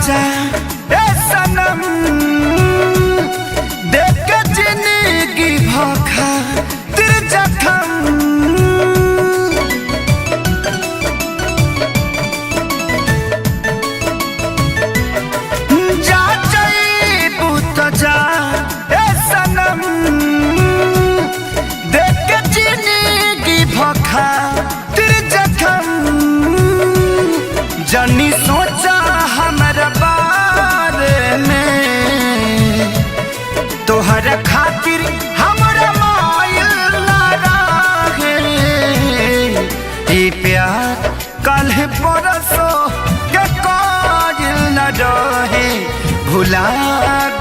जा ए सनम देख के जिंदगी भोखा तेरे जख्म जा जाइबू तो जा ए सनम देख के जिंदगी भोखा तेरे जख्म जनी सोचा हमारा बारे में तोहर खातिर हमारा मायल ना रहे प्यार कल परसों के कायल न रहे भुला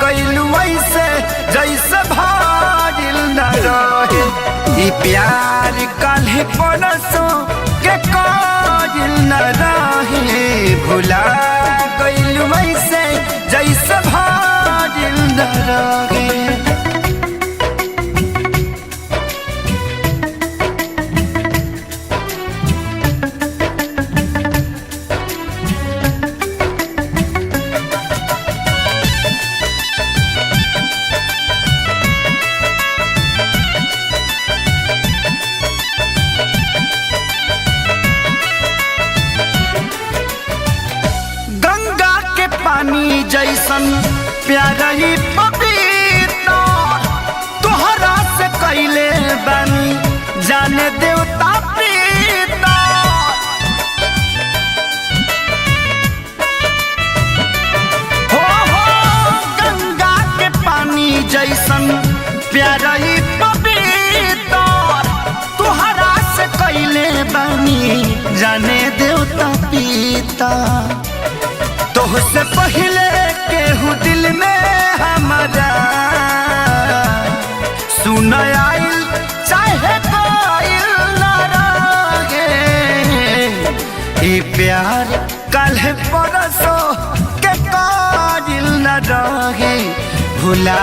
गइल वैसे जैसे भागिल न रहे प्यार कल परसों के कायल न रहे भुला गइल वैसे जैसे भागिल न रहे। पानी जैसन प्यारा ही पपीता तोहरा से कैले बानी जाने देवता प्रीता हो गंगा के पानी जैसन प्यारा ही पपीता तोहरा से कैले बानी जाने देवता पीता तोहसे पहले केहू दिल में हमारा सुन आइल चाहे कोइल ना रहे प्यार कल परसों के कायल न रहे भुला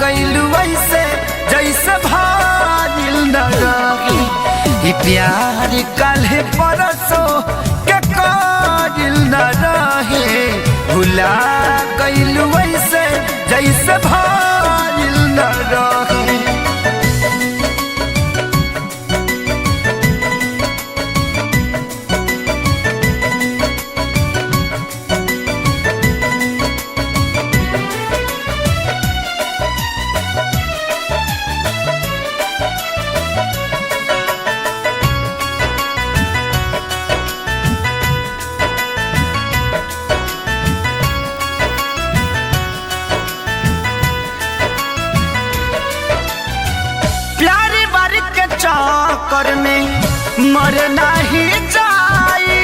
गइल वैसे जैसे भागिल न रहे प्यार कल परसों के कायल न रहे भुला गइल वैसे जैसे भागिल न रहे। चक्कर में मर नहीं जाई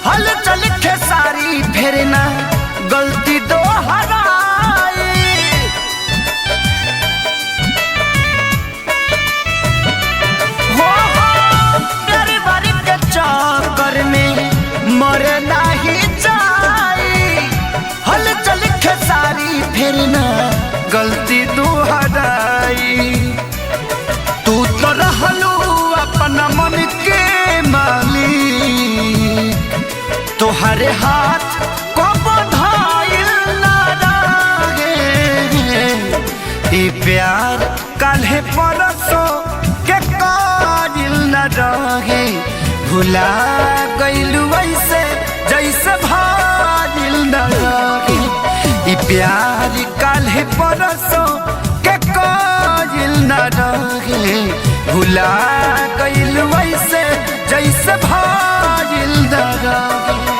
हल चल खेसारी फिर ना गलती दोहराई हो प्यारी बारी के चक्कर में मर नहीं जाई हल चल खेसारी फिर ना गलती दोहराई तू तो रहलू अपना मन के मालिक तोहरे हाथ को बधाइल ना रहे प्यार कल परसों के कायल न रहे भुला गइल वैसे जैसे भागिल न रहे प्यार कल परसों के कायल न रहे भुला गइल वैसे जैसे भागिल न रहे।